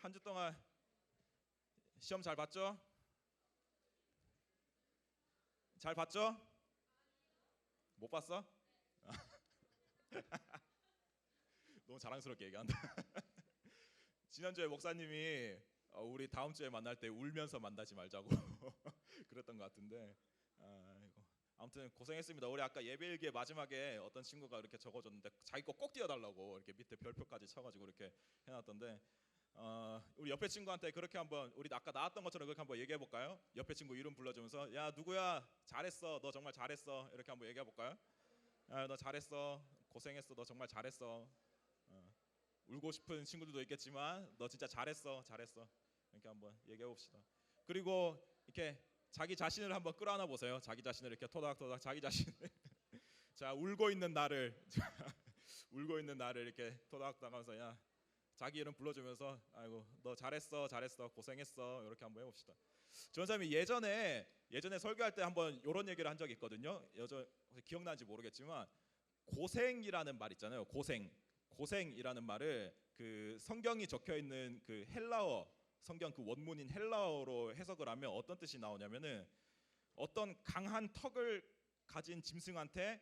한 주 동안 시험 잘 봤죠? 잘 봤죠? 못 봤어? 너무 자랑스럽게 얘기한다. 지난주에 목사님이 우리 다음 주에 만날 때 울면서 만나지 말자고 그랬던 것 같은데 아무튼 고생했습니다. 우리 아까 예배일기의 마지막에 어떤 친구가 이렇게 적어줬는데 자기 거 꼭 띄워달라고 이렇게 밑에 별표까지 쳐가지고 이렇게 해놨던데 우리 옆에 친구한테 그렇게 한번 우리 아까 나왔던 것처럼 그렇게 한번 얘기해 볼까요? 옆에 친구 이름 불러주면서 야 누구야 잘했어 너 정말 잘했어 이렇게 한번 얘기해 볼까요? 야 너 잘했어 고생했어 너 정말 잘했어. 울고 싶은 친구들도 있겠지만 너 진짜 잘했어 잘했어 이렇게 한번 얘기해 봅시다. 그리고 이렇게 자기 자신을 한번 끌어안아 보세요. 자기 자신을 이렇게 토닥토닥 자기 자신을 자 울고 있는 나를 울고 있는 나를 이렇게 토닥토닥하면서 야 자기 이름 불러주면서 아이고 너 잘했어 잘했어 고생했어 이렇게 한번 해봅시다. 전사님이 예전에 설교할 때 한번 이런 얘기를 한 적이 있거든요. 기억나는지 모르겠지만 고생이라는 말 있잖아요. 고생이라는 말을 그 성경이 적혀 있는 그 헬라어 성경 그 원문인 헬라어로 해석을 하면 어떤 뜻이 나오냐면은 어떤 강한 턱을 가진 짐승한테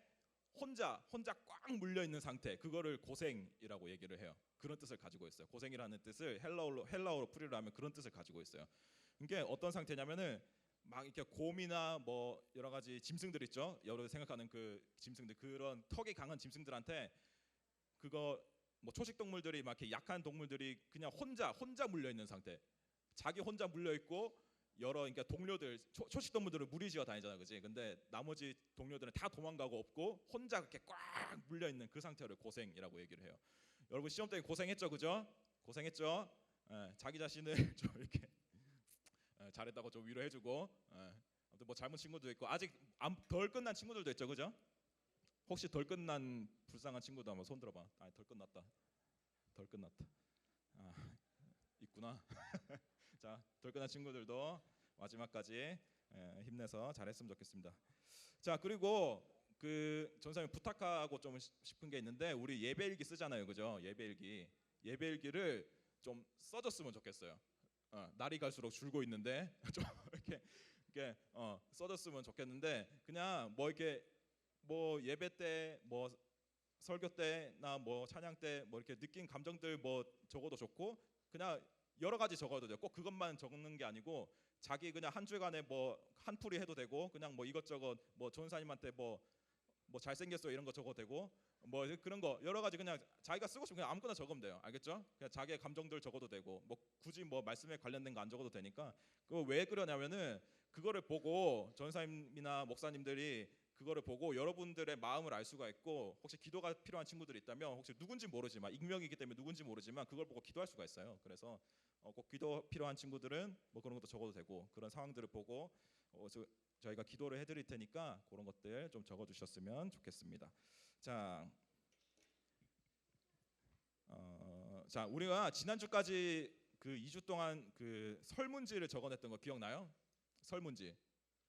혼자 꽉 물려 있는 상태 그거를 고생이라고 얘기를 해요. 그런 뜻을 가지고 있어요. 고생이라는 뜻을 헬라어로 풀이를 하면 그런 뜻을 가지고 있어요. 이게 어떤 상태냐면은 막 이렇게 곰이나 뭐 여러 가지 짐승들 있죠. 여러분 생각하는 그 짐승들 그런 턱이 강한 짐승들한테 그거 뭐 초식 동물들이 막 이렇게 약한 동물들이 그냥 혼자 물려 있는 상태. 자기 혼자 물려 있고 여러 그러니까 동료들 초식 동물들은 무리지어 다니잖아, 그지? 근데 나머지 동료들은 다 도망가고 없고 혼자 그렇게 꽉 물려 있는 그 상태를 고생이라고 얘기를 해요. 여러분 시험 때문에 고생했죠, 그죠? 고생했죠. 자기 자신을 좀 이렇게 잘했다고 좀 위로해주고. 아무튼 뭐 잘못 친구도 있고 아직 덜 끝난 친구들도 있죠, 그죠? 혹시 덜 끝난 불쌍한 친구도 한번 손 들어봐. 덜 끝났다. 덜 끝났다. 있구나. 자, 덜 끝난 친구들도 마지막까지 힘내서 잘했으면 좋겠습니다. 자, 그리고 그 전사님 부탁하고 좀 싶은 게 있는데 우리 예배일기 쓰잖아요, 그죠? 예배일기를 좀 써줬으면 좋겠어요. 날이 갈수록 줄고 있는데 좀 이렇게 써줬으면 좋겠는데 그냥 뭐 이렇게 뭐 예배 때 뭐 설교 때나 뭐 찬양 때 뭐 이렇게 느낀 감정들 뭐 적어도 좋고 그냥 여러 가지 적어도 돼요. 꼭 그것만 적는 게 아니고 자기 그냥 한 주간에 뭐 한풀이 해도 되고 그냥 뭐 이것저것 뭐 전사님한테 뭐 잘생겼어 이런 거 적어도 되고 뭐 그런 거 여러 가지 그냥 자기가 쓰고 싶은 그냥 아무거나 적으면 돼요. 알겠죠? 그냥 자기의 감정들 적어도 되고 뭐 굳이 뭐 말씀에 관련된 거 안 적어도 되니까 그거 왜 그러냐면은 그거를 보고 전사님이나 목사님들이 그거를 보고 여러분들의 마음을 알 수가 있고 혹시 기도가 필요한 친구들이 있다면 혹시 누군지 모르지만 익명이기 때문에 누군지 모르지만 그걸 보고 기도할 수가 있어요. 그래서 꼭 기도 필요한 친구들은 뭐 그런 것도 적어도 되고 그런 상황들을 보고 저희가 기도를 해드릴 테니까 그런 것들 좀 적어주셨으면 좋겠습니다. 자, 자 우리가 지난주까지 그 2주 동안 그 설문지를 적어냈던 거 기억나요? 설문지.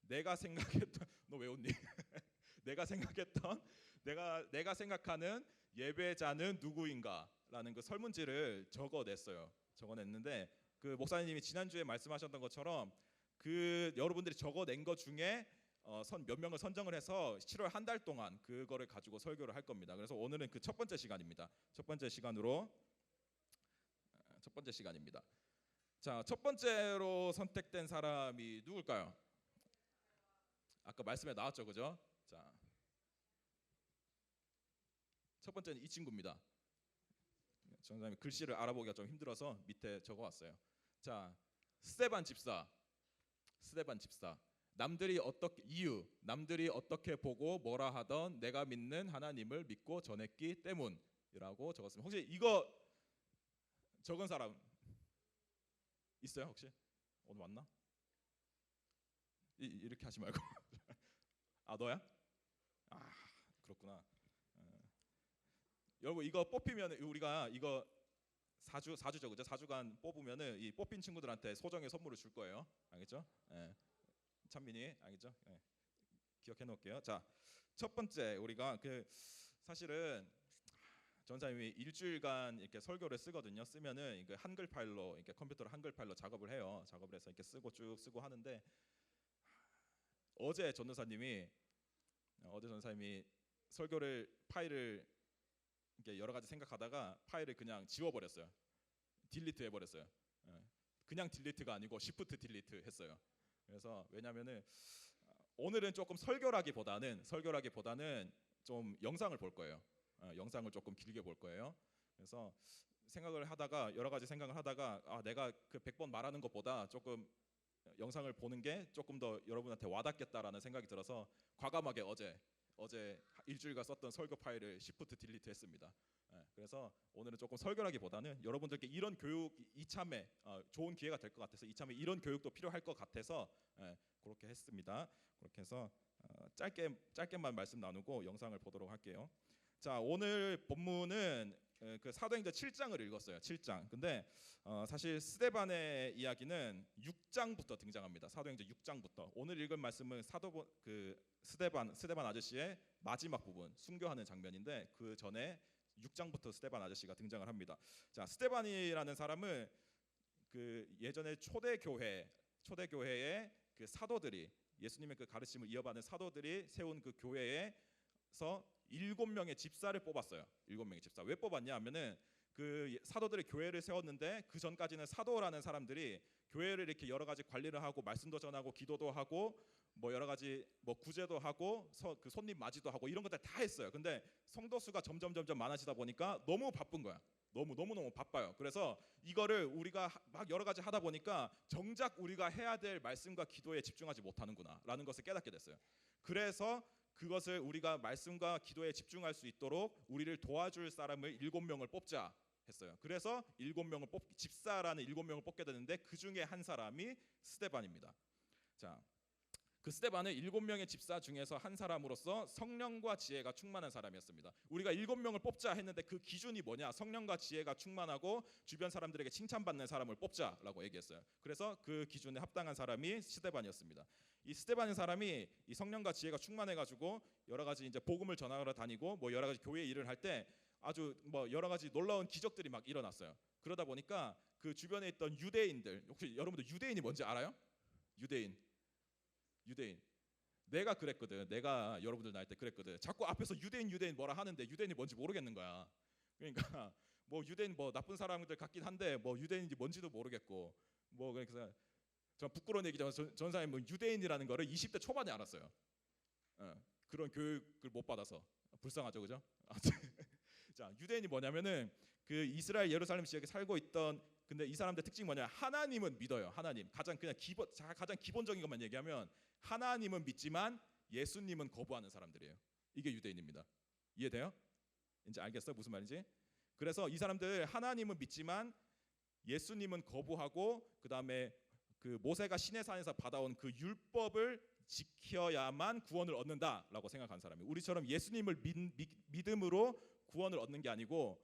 내가 생각했던 너 왜 웃니? 내가 생각하는 예배자는 누구인가라는 그 설문지를 적어냈는데 그 목사님이 지난주에 말씀하셨던 것처럼 그 여러분들이 적어낸 것 중에 몇 명을 선정을 해서 7월 한 달 동안 그거를 가지고 설교를 할 겁니다. 그래서 오늘은 그 첫 번째 시간입니다. 첫 번째 시간입니다. 자, 첫 번째로 선택된 사람이 누굴까요? 아까 말씀에 나왔죠, 그죠? 자, 첫 번째는 이 친구입니다. 전사님 글씨를 알아보기가 좀 힘들어서 밑에 적어왔어요. 자, 스데반 집사. 남들이 어떻게 보고 뭐라 하던 내가 믿는 하나님을 믿고 전했기 때문이라고 적었습니다. 혹시 이거 적은 사람 있어요? 혹시 오늘 왔나? 이렇게 하지 말고 너야? 그렇구나. 여러분 이거 뽑히면 우리가 이거 4주죠, 그죠? 4주간 뽑으면은 이 뽑힌 친구들한테 소정의 선물을 줄 거예요. 알겠죠? 찬민이 알겠죠? 기억해 놓을게요. 자, 첫 번째 우리가 그 사실은 전사님이 일주일간 이렇게 설교를 쓰거든요. 쓰면은 이게 한글 파일로 이렇게 컴퓨터로 한글 파일로 작업을 해요. 작업을 해서 이렇게 쓰고 쭉 쓰고 하는데 어제 전사님이 설교를 파일을 이렇게 여러 가지 생각하다가 파일을 그냥 지워버렸어요. 딜리트 해버렸어요. 예. 그냥 딜리트가 아니고 시프트 딜리트 했어요. 그래서 왜냐면은 오늘은 조금 설교라기보다는 좀 영상을 볼 거예요. 영상을 조금 길게 볼 거예요. 그래서 여러 가지 생각을 하다가 내가 그 100번 말하는 것보다 조금 영상을 보는 게 조금 더 여러분한테 와닿겠다라는 생각이 들어서 과감하게 어제 일주일간 썼던 설교 파일을 시프트 딜리트 했습니다. 그래서 오늘은 조금 설교라기보다는 여러분들께 이런 교육 이참에 좋은 기회가 될 것 같아서 이참에 이런 교육도 필요할 것 같아서 그렇게 했습니다. 그렇게 해서 짧게만 말씀 나누고 영상을 보도록 할게요. 자, 오늘 본문은 그 사도행전 7장을 읽었어요. 7장. 근데 사실 스데반의 이야기는 6장부터 등장합니다. 사도행전 6장부터. 오늘 읽은 말씀은 스데반 아저씨의 마지막 부분, 순교하는 장면인데 그 전에 6장부터 스데반 아저씨가 등장을 합니다. 자, 스데반이라는 사람은 그 예전에 초대교회의 그 사도들이 예수님의 그 가르침을 이어받는 사도들이 세운 그 교회에서 7명의 집사를 뽑았어요. 7명의 집사. 왜 뽑았냐 하면은 그 사도들의 교회를 세웠는데 그 전까지는 사도라는 사람들이 교회를 이렇게 여러 가지 관리를 하고 말씀도 전하고 기도도 하고 뭐 여러 가지 뭐 구제도 하고 그 손님 맞이도 하고 이런 것들 다 했어요. 근데 성도 수가 점점 많아지다 보니까 너무 바쁜 거야. 너무 바빠요. 그래서 이거를 우리가 막 여러 가지 하다 보니까 정작 우리가 해야 될 말씀과 기도에 집중하지 못하는구나라는 것을 깨닫게 됐어요. 그래서 그것을 우리가 말씀과 기도에 집중할 수 있도록 우리를 도와줄 사람을 7명을 뽑자 했어요. 그래서 집사라는 7명을 뽑게 되는데 그 중에 한 사람이 스데반입니다. 자, 그 스데반은 7명의 집사 중에서 한 사람으로서 성령과 지혜가 충만한 사람이었습니다. 우리가 7명을 뽑자 했는데 그 기준이 뭐냐? 성령과 지혜가 충만하고 주변 사람들에게 칭찬받는 사람을 뽑자라고 얘기했어요. 그래서 그 기준에 합당한 사람이 스데반이었습니다. 이 스데반인 사람이 이 성령과 지혜가 충만해가지고 여러 가지 이제 복음을 전하러 다니고 뭐 여러 가지 교회 일을 할 때 아주 뭐 여러 가지 놀라운 기적들이 막 일어났어요. 그러다 보니까 그 주변에 있던 유대인들, 혹시 여러분들 유대인이 뭔지 알아요? 유대인. 내가 그랬거든. 내가 여러분들 나이 때 그랬거든. 자꾸 앞에서 유대인 뭐라 하는데 유대인이 뭔지 모르겠는 거야. 그러니까 뭐 유대인 뭐 나쁜 사람들 같긴 한데 뭐 유대인인지 뭔지도 모르겠고 뭐 그래서 전 부끄러운 얘기지만 전사님 뭐 유대인이라는 거를 20대 초반에 알았어요. 그런 교육을 못 받아서 불쌍하죠, 그죠? 자, 유대인이 뭐냐면은 그 이스라엘 예루살렘 지역에 살고 있던 근데 이 사람들 특징이 뭐냐? 하나님은 믿어요. 하나님 가장 기본적인 것만 얘기하면 하나님은 믿지만 예수님은 거부하는 사람들이에요. 이게 유대인입니다. 이해돼요? 이제 알겠어 무슨 말인지? 그래서 이 사람들 하나님은 믿지만 예수님은 거부하고 그 다음에 그 모세가 시내산에서 받아온 그 율법을 지켜야만 구원을 얻는다라고 생각하는 사람이에요. 우리처럼 예수님을 믿음으로 구원을 얻는 게 아니고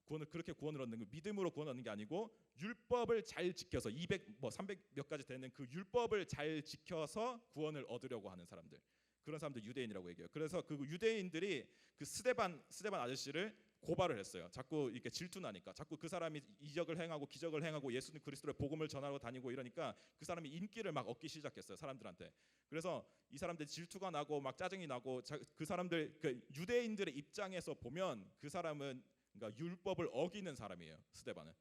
구원을 얻는 거 믿음으로 구원을 얻는 게 아니고 율법을 잘 지켜서 300 몇 가지 되는 그 율법을 잘 지켜서 구원을 얻으려고 하는 사람들. 그런 사람들 유대인이라고 얘기해요. 그래서 그 유대인들이 그 스데반 아저씨를 고발을 했어요. 자꾸 이렇게 질투나니까 자꾸 그 사람이 이적을 행하고 기적을 행하고 예수님 그리스도의 복음을 전하러 다니고 이러니까 그 사람이 인기를 막 얻기 시작했어요. 사람들한테. 그래서 이 사람들 질투가 나고 막 짜증이 나고 그 사람들 그 유대인들의 입장에서 보면 그 사람은 그러니까 율법을 어기는 사람이에요. 스데반은.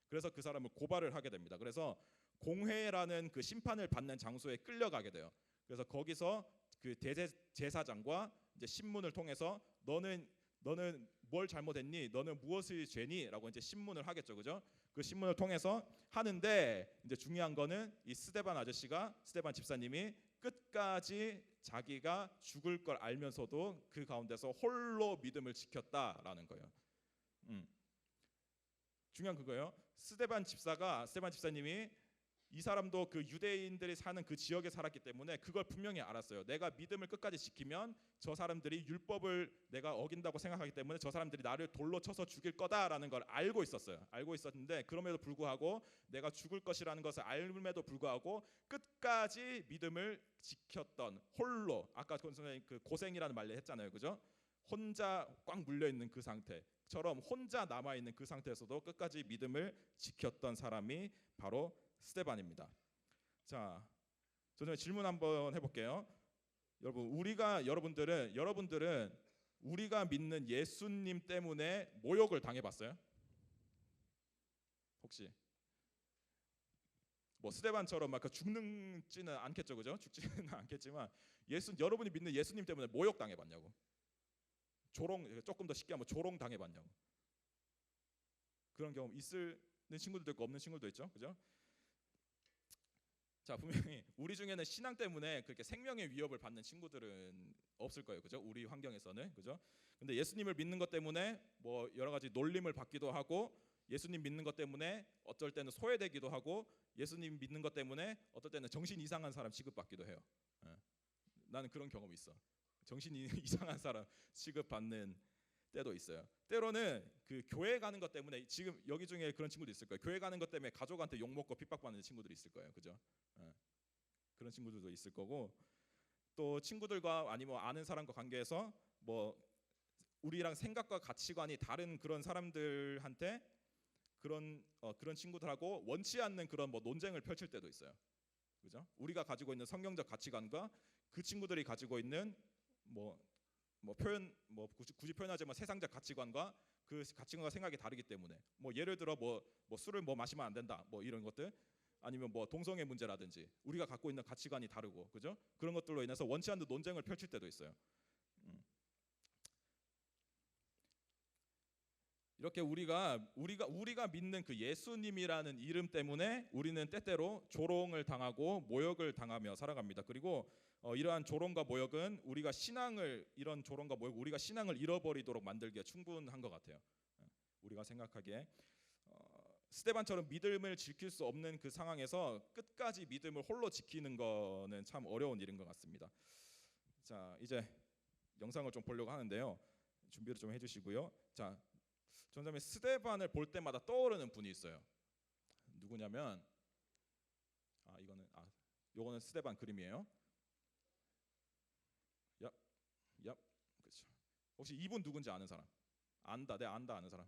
그래서 그 사람을 고발을 하게 됩니다. 그래서 공회라는 그 심판을 받는 장소에 끌려가게 돼요. 그래서 거기서 그 대제사장과 이제 신문을 통해서 너는 뭘 잘못했니? 너는 무엇을 죄니?라고 이제 신문을 하겠죠, 그죠? 그 신문을 통해서 하는데 이제 중요한 거는 이 스데반 집사님이 끝까지 자기가 죽을 걸 알면서도 그 가운데서 홀로 믿음을 지켰다라는 거예요. 중요한 그거예요. 스데반 집사님이 이 사람도 그 유대인들이 사는 그 지역에 살았기 때문에 그걸 분명히 알았어요. 내가 믿음을 끝까지 지키면 저 사람들이 율법을 내가 어긴다고 생각하기 때문에 저 사람들이 나를 돌로 쳐서 죽일 거다라는 걸 알고 있었어요. 알고 있었는데 그럼에도 불구하고 내가 죽을 것이라는 것을 알음에도 불구하고 끝까지 믿음을 지켰던 홀로 아까 그 고생이라는 말을 했잖아요, 그죠? 혼자 꽉 물려 있는 그 상태처럼 혼자 남아 있는 그 상태에서도 끝까지 믿음을 지켰던 사람이 바로 스데반입니다. 자, 저는 질문 한번 해볼게요. 여러분들은 우리가 믿는 예수님 때문에 모욕을 당해봤어요? 혹시 뭐 스데반처럼 막 죽지는 않겠죠, 그죠? 죽지는 않겠지만 여러분이 믿는 예수님 때문에 모욕 당해봤냐고? 조금 더 쉽게 하면 조롱 당해봤냐고? 그런 경험 있는 친구들도 있고 없는 친구들도 있죠, 그죠? 자, 분명히 우리 중에는 신앙 때문에 그렇게 생명의 위협을 받는 친구들은 없을 거예요, 그죠? 우리 환경에서는, 그죠? 근데 예수님을 믿는 것 때문에 뭐 여러 가지 놀림을 받기도 하고, 예수님 믿는 것 때문에 어떨 때는 소외되기도 하고, 예수님 믿는 것 때문에 어떨 때는 정신 이상한 사람 취급받기도 해요. 나는 그런 경험이 있어. 정신이 이상한 사람 취급받는 때도 있어요. 때로는 그 교회 가는 것 때문에, 지금 여기 중에 그런 친구도 있을 거예요. 교회 가는 것 때문에 가족한테 욕 먹고 핍박받는 친구들이 있을 거예요, 그죠? 그런 친구들도 있을 거고, 또 친구들과 아니면 아는 사람과 관계에서 뭐 우리랑 생각과 가치관이 다른 그런 사람들한테 그런 친구들하고 원치 않는 그런 뭐 논쟁을 펼칠 때도 있어요, 그죠? 우리가 가지고 있는 성경적 가치관과 그 친구들이 가지고 있는 굳이 표현하자면 세상적 가치관과 그 가치관과 생각이 다르기 때문에, 뭐 예를 들어 뭐 술을 마시면 안 된다, 뭐 이런 것들, 아니면 뭐 동성애 문제라든지 우리가 갖고 있는 가치관이 다르고, 그죠? 그런 것들로 인해서 원치 않는 논쟁을 펼칠 때도 있어요. 이렇게 우리가 믿는 그 예수님이라는 이름 때문에 우리는 때때로 조롱을 당하고 모욕을 당하며 살아갑니다. 그리고 이러한 조롱과 모욕은 우리가 신앙을 잃어버리도록 만들기에 충분한 것 같아요. 우리가 생각하기에 스데반처럼 믿음을 지킬 수 없는 그 상황에서 끝까지 믿음을 홀로 지키는 거는 참 어려운 일인 것 같습니다. 자, 이제 영상을 좀 보려고 하는데요. 준비를 좀 해주시고요. 자, 저는 스데반을 볼 때마다 떠오르는 분이 있어요. 누구냐면 요거는 스데반 그림이에요. 그렇죠. 혹시 이분 누군지 아는 사람? 안다 아는 사람?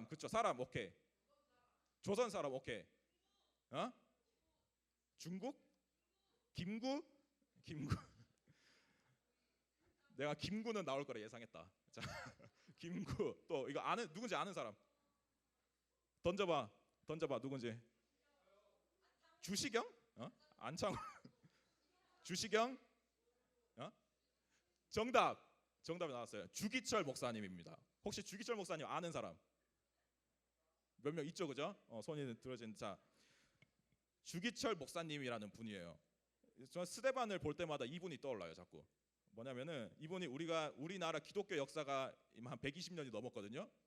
그렇죠. 사람 오케이. 조선 사람 오케이. 중국? 김구? 내가 김구는 나올 거라 예상했다. 자, 김구. 또 이거 누군지 아는 사람? 던져봐 누군지. 주시경? 안창호. 주시경? 정답이 나왔어요. 주기철 목사님입니다. 혹시 주기철 목사님 아는 사람? 몇 명 있죠, 그죠? 손이 들어진. 자, 주기철 목사님이라는 분이에요. 저 스데반을 볼 때마다 이분이 떠올라요, 자꾸. 뭐냐면은 이분이 우리나라 기독교 역사가 한 120년이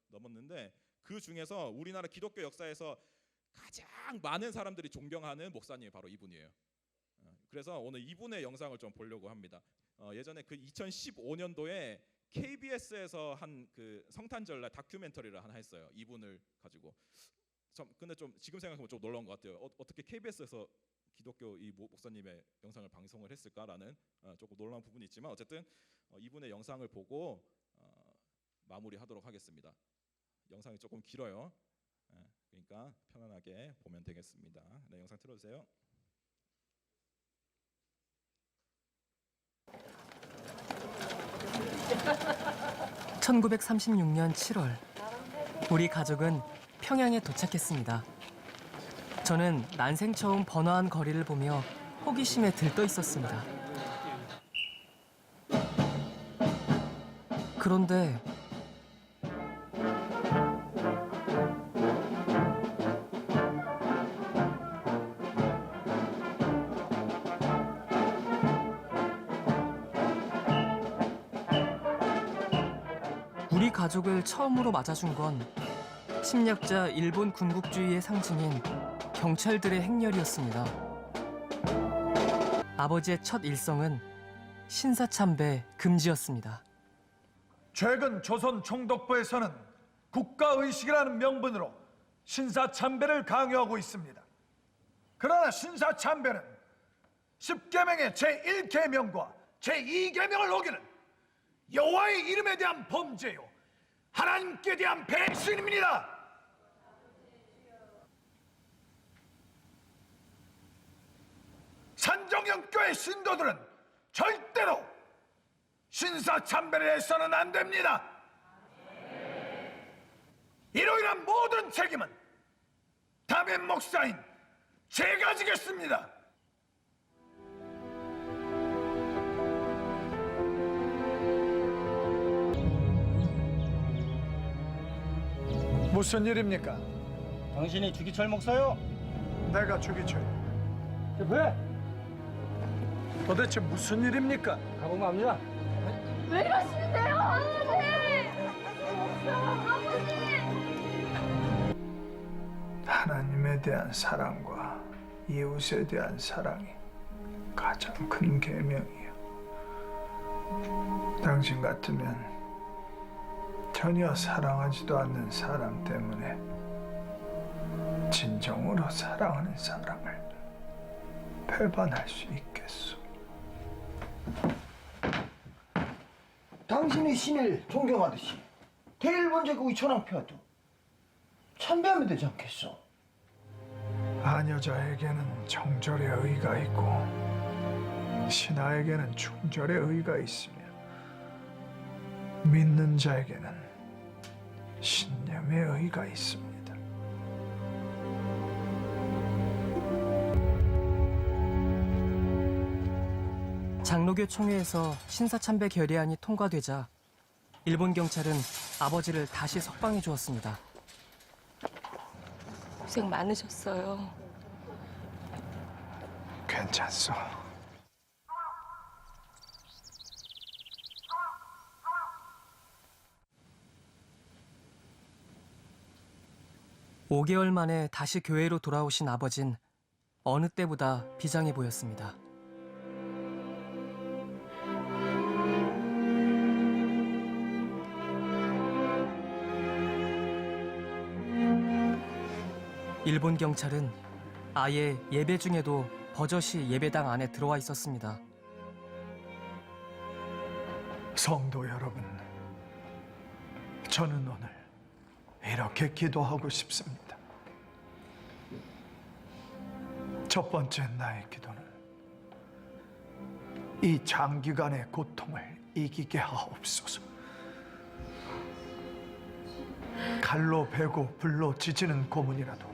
넘었는데 그 중에서 우리나라 기독교 역사에서 가장 많은 사람들이 존경하는 목사님이 바로 이분이에요. 그래서 오늘 이분의 영상을 좀 보려고 합니다. 예전에 그 2015년도에 KBS에서 한 그 성탄절날 다큐멘터리를 하나 했어요. 이분을 가지고. 근데 좀 지금 생각하면 좀 놀라운 것 같아요. 어떻게 KBS에서 기독교 이 목사님의 영상을 방송을 했을까라는 조금 놀라운 부분이 있지만, 어쨌든 이분의 영상을 보고 마무리하도록 하겠습니다. 영상이 조금 길어요. 그러니까 편안하게 보면 되겠습니다. 네, 영상 틀어주세요. (1936년 7월) 우리 가족은 평양에 도착했습니다. 저는 난생 처음 번화한 거리를 보며 호기심에 들떠 있었습니다. 그런데 우리 가족을 처음으로 맞아준 건 침략자 일본 군국주의의 상징인 경찰들의 행렬이었습니다. 아버지의 첫 일성은 신사참배 금지였습니다. 최근 조선 총독부에서는 국가의식이라는 명분으로 신사참배를 강요하고 있습니다. 그러나 신사참배는 10계명의 제1계명과 제2계명을 어기는 여호와의 이름에 대한 범죄요 하나님께 대한 배신입니다. 산정형교회 신도들은 절대로 신사참배를 해서는 안 됩니다. 이로 인한 모든 책임은 담임 목사인 제가 지겠습니다. 무슨 일입니까? 당신이 주기철 목사요? 내가 주기철. 왜? 도대체 무슨 일입니까? 가보면 압니다. 왜 이러시는데요, 아버지? 아버지! 하나님에 대한 사랑과 이웃에 대한 사랑이 가장 큰 계명이에요. 당신 같으면 전혀 사랑하지도 않는 사람 때문에 진정으로 사랑하는 사람을 배반할 수 있겠소. 당신의 신을 존경하듯이 대일본제국의 천황폐하도 참배하면 되지 않겠소? 아녀자에게는 정절의 의가 있고 신하에게는 충절의 의가 있으며 믿는 자에게는 신념의 의가 있습니다. 장로교 총회에서 신사참배 결의안이 통과되자 일본 경찰은 아버지를 다시 석방해 주었습니다. 고생 많으셨어요. 괜찮소. 오 5개월 만에 다시 교회로 돌아오신 아버진 어느 때보다 비장해 보였습니다. 일본 경찰은 아예 예배 중에도 버젓이 예배당 안에 들어와 있었습니다. 성도 여러분, 저는 오늘 이렇게 기도하고 싶습니다. 첫 번째 나의 기도는 이 장기간의 고통을 이기게 하옵소서. 칼로 베고 불로 지지는 고문이라도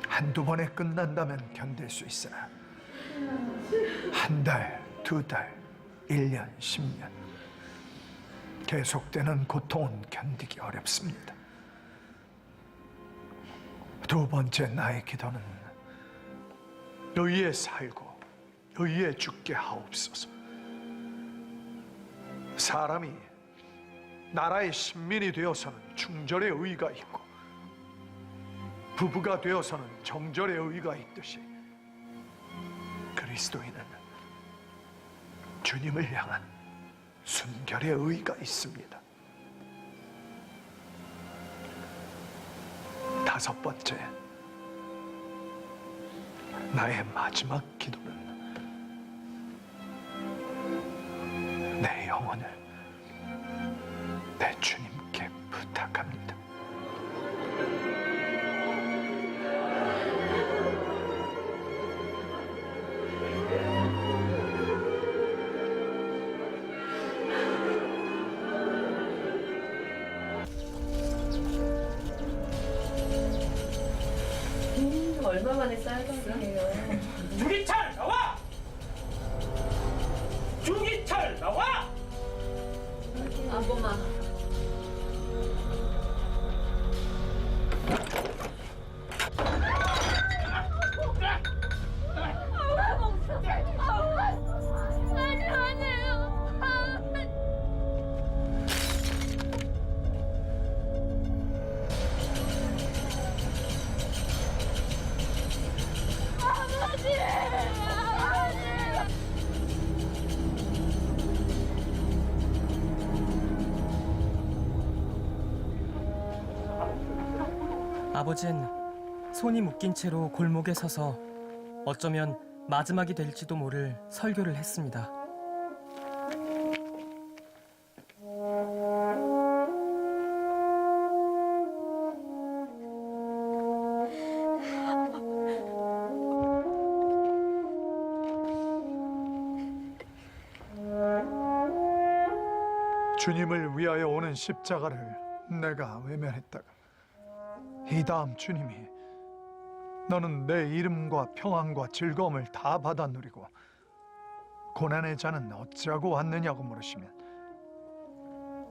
한두 번에 끝난다면 견딜 수 있으나 한 달, 두 달, 1년, 10년 계속되는 고통은 견디기 어렵습니다. 두 번째 나의 기도는 의에 살고 의에 죽게 하옵소서. 사람이 나라의 신민이 되어서는 충절의 의가 있고 부부가 되어서는 정절의 의가 있듯이 그리스도인은 주님을 향한 순결의 의가 있습니다. 다섯 번째, 나의 마지막 기도는 내 영혼을 내 주님께 부탁합니다. 얼마 만에 쌀밥이에요? 주기철 나와! 주기철 나와! 아범아. 아버진 손이 묶인 채로 골목에 서서 어쩌면 마지막이 될지도 모를 설교를 했습니다. 주님을 위하여 오는 십자가를 내가 외면했다가 이 다음 주님이 너는 내 이름과 평안과 즐거움을 다 받아 누리고 고난의 자는 어찌하고 왔느냐고 물으시면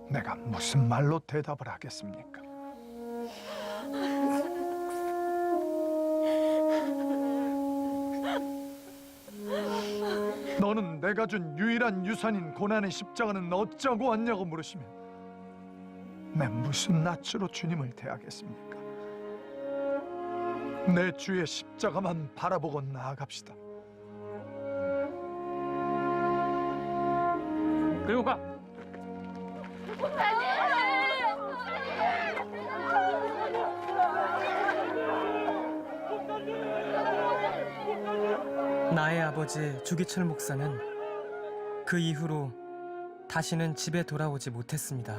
내가 무슨 말로 대답을 하겠습니까? 너는 내가 준 유일한 유산인 고난의 십자가는 어찌하고 왔냐고 물으시면 내 무슨 낯으로 주님을 대하겠습니까? 내 주의 십자가만 바라보고 나아갑시다. 그리고 가. 나의 아버지 주기철 목사는 그 이후로 다시는 집에 돌아오지 못했습니다.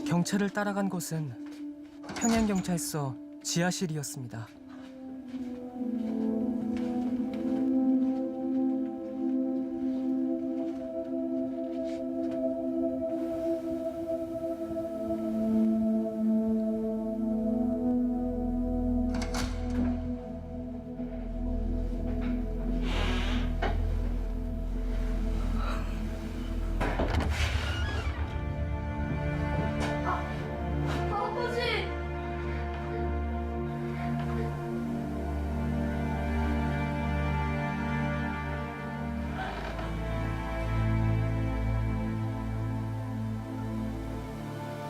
경찰을 따라간 곳은 평양경찰서 지하실이었습니다. 아버지!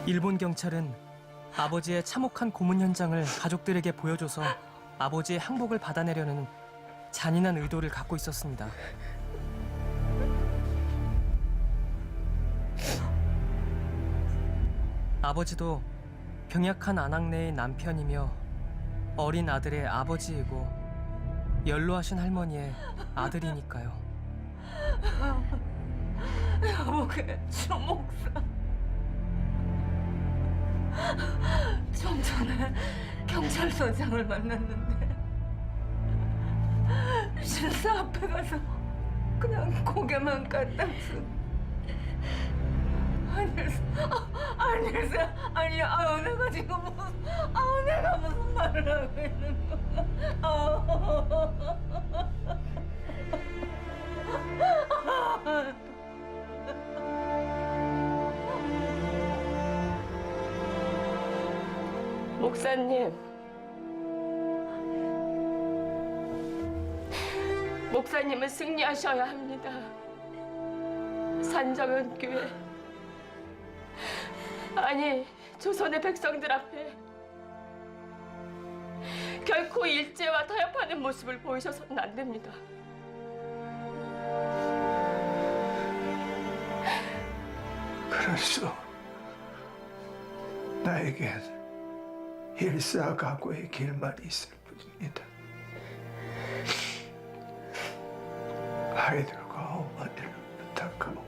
일본 경찰은 아버지의 참혹한 고문 현장을 가족들에게 보여줘서 아버지의 항복을 받아내려는 잔인한 의도를 갖고 있었습니다. 아버지도 병약한 아낙네의 남편이며 어린 아들의 아버지이고 연로하신 할머니의 아들이니까요. 여보게, 주목사. 좀 전에 경찰서장을 만났는데 실사 앞에 가서 그냥 고개만 까딱서 아니야, 내가 지금 내가 무슨 말을 하고 있는 거야. 목사님은 승리하셔야 합니다. 산정은 교회, 아니 조선의 백성들 앞에 결코 일제와 타협하는 모습을 보이셔서는 안 됩니다. 그래서 나에겐 일사각오의 길만 있을 뿐입니다. 아이들과 어머니를 부탁하고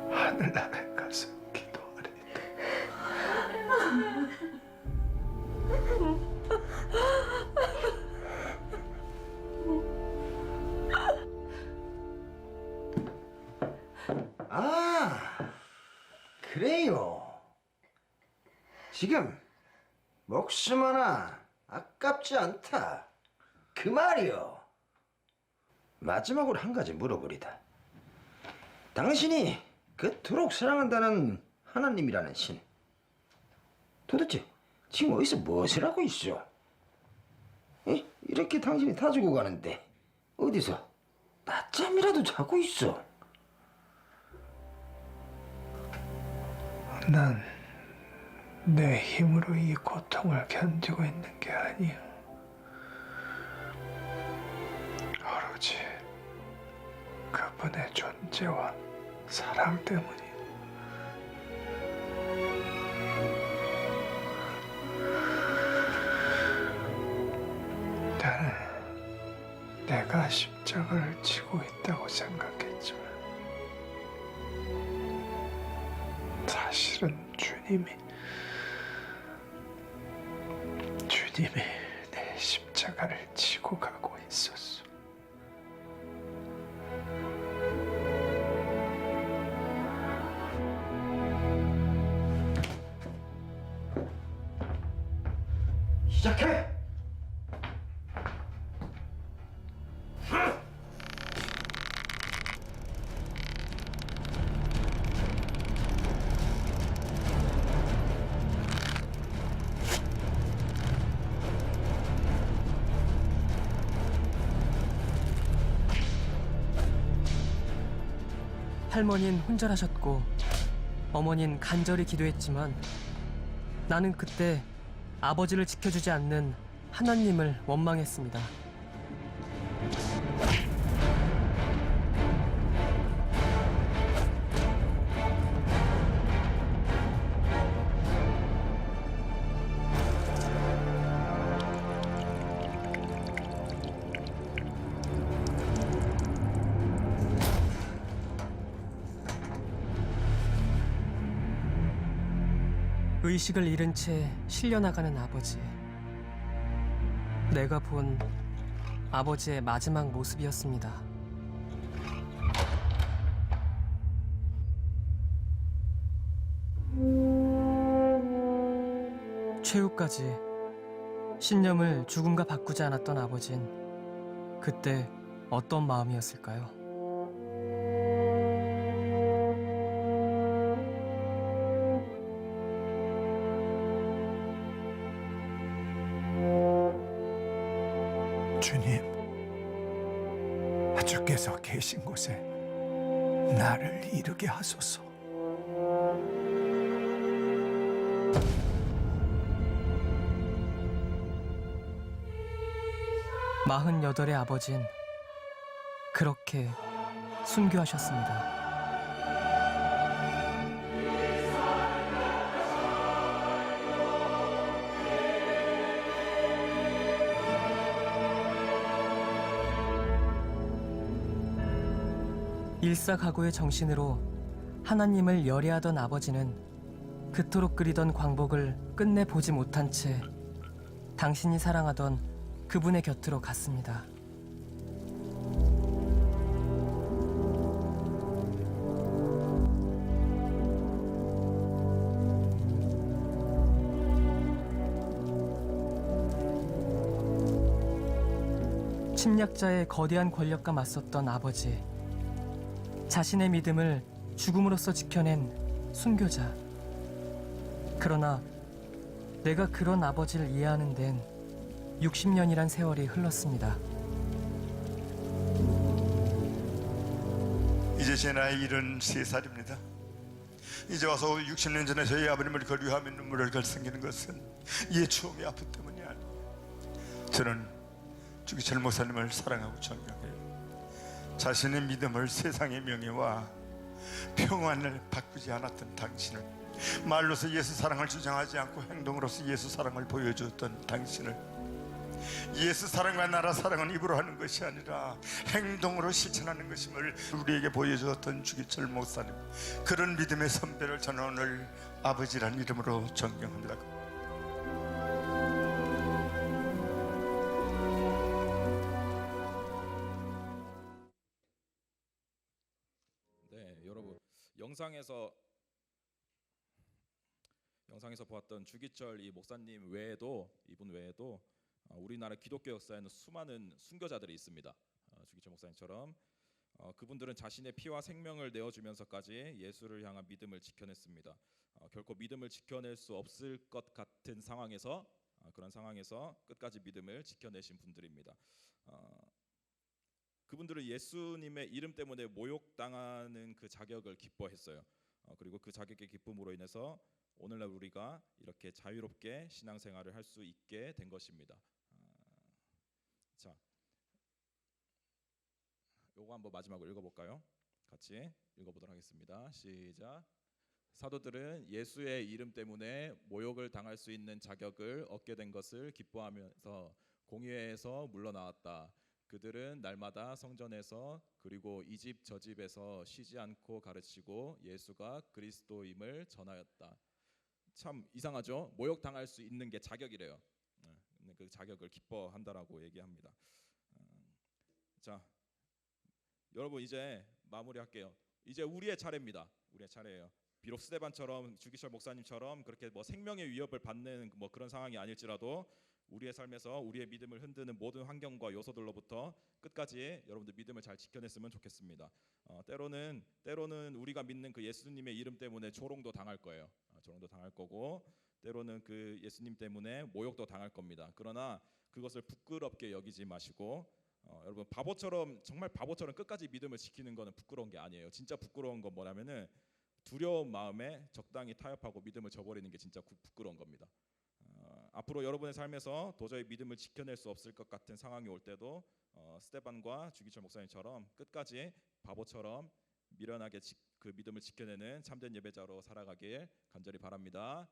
하늘나라에 가서 기도하리이다. 그래요. 지금 목숨 하나 아깝지 않다, 그 말이요. 마지막으로 한 가지 물어보리다. 당신이 그토록 사랑한다는 하나님이라는 신, 도대체 지금 어디서 무엇을 하고 있어? 이렇게 당신이 다 죽어 가는데 어디서 낮잠이라도 자고 있어? 난 내 힘으로 이 고통을 견디고 있는 게 아니야. 오로지 그분의 존재와 사랑 때문이야. 나는 내가 십자가를 지고 있다고 생각했지만 주님이 내 십자가를 지고 가고 있었소. 시작해! 할머니는 혼절하셨고 어머니는 간절히 기도했지만 나는 그때 아버지를 지켜주지 않는 하나님을 원망했습니다. 의식을 잃은 채 실려나가는 아버지. 내가 본 아버지의 마지막 모습이었습니다. 최후까지 신념을 죽음과 바꾸지 않았던 아버진 그때 어떤 마음이었을까요? 주님, 주께서 계신 곳에 나를 이르게 하소서. 마흔여덟의 아버진 그렇게 순교하셨습니다. 일사각오의 정신으로 하나님을 열애하던 아버지는 그토록 그리던 광복을 끝내 보지 못한 채 당신이 사랑하던 그분의 곁으로 갔습니다. 침략자의 거대한 권력과 맞섰던 아버지. 자신의 믿음을 죽음으로써 지켜낸 순교자. 그러나 내가 그런 아버지를 이해하는 데는 60년이란 세월이 흘렀습니다. 이제 제 나이 73살입니다. 이제 와서 60년 전에 저희 아버님을 그리워하며 눈물을 글썽이는 것은 이의 추억의 아픔 때문이 아니에요. 저는 주기철 목사님을 사랑하고 존경해요. 자신의 믿음을 세상의 명예와 평안을 바꾸지 않았던 당신을, 말로서 예수 사랑을 주장하지 않고 행동으로서 예수 사랑을 보여주었던 당신을, 예수 사랑과 나라 사랑은 입으로 하는 것이 아니라 행동으로 실천하는 것임을 우리에게 보여주었던 주기철 목사님, 그런 믿음의 선배를 저는 오늘 아버지란 이름으로 존경합니다. 네, 여러분 영상에서 보았던 주기철 이 목사님 외에도, 이분 외에도 우리나라 기독교 역사에는 수많은 순교자들이 있습니다. 주기철 목사님처럼 그분들은 자신의 피와 생명을 내어주면서까지 예수를 향한 믿음을 지켜냈습니다. 결코 믿음을 지켜낼 수 없을 것 같은 상황에서, 그런 상황에서 끝까지 믿음을 지켜내신 분들입니다. 그분들은 예수님의 이름 때문에 모욕당하는 그 자격을 기뻐했어요. 그리고 그 자격의 기쁨으로 인해서 오늘날 우리가 이렇게 자유롭게 신앙생활을 할 수 있게 된 것입니다. 자, 요거 한번 마지막으로 읽어볼까요? 같이 읽어보도록 하겠습니다. 시작. 사도들은 예수의 이름 때문에 모욕을 당할 수 있는 자격을 얻게 된 것을 기뻐하면서 공회에서 물러나왔다. 그들은 날마다 성전에서 그리고 이 집 저 집에서 쉬지 않고 가르치고 예수가 그리스도임을 전하였다. 참 이상하죠. 모욕 당할 수 있는 게 자격이래요. 근데 그 자격을 기뻐한다라고 얘기합니다. 자, 여러분 이제 마무리할게요. 이제 우리의 차례입니다. 우리의 차례예요. 비록 스데반처럼 주기철 목사님처럼 그렇게 뭐 생명의 위협을 받는 뭐 그런 상황이 아닐지라도 우리의 삶에서 우리의 믿음을 흔드는 모든 환경과 요소들로부터 끝까지 여러분들 믿음을 잘 지켜냈으면 좋겠습니다. 때로는 우리가 믿는 그 예수님의 이름 때문에 조롱도 당할 거예요. 조롱도 당할 거고 때로는 그 예수님 때문에 모욕도 당할 겁니다. 그러나 그것을 부끄럽게 여기지 마시고 여러분 정말 바보처럼 끝까지 믿음을 지키는 거는 부끄러운 게 아니에요. 진짜 부끄러운 건 뭐냐면은 두려운 마음에 적당히 타협하고 믿음을 저버리는 게 진짜 부끄러운 겁니다. 앞으로 여러분의 삶에서 도저히 믿음을 지켜낼 수 없을 것 같은 상황이 올 때도 스데반과 주기철 목사님처럼 끝까지 바보처럼 미련하게 그 믿음을 지켜내는 참된 예배자로 살아가길 간절히 바랍니다.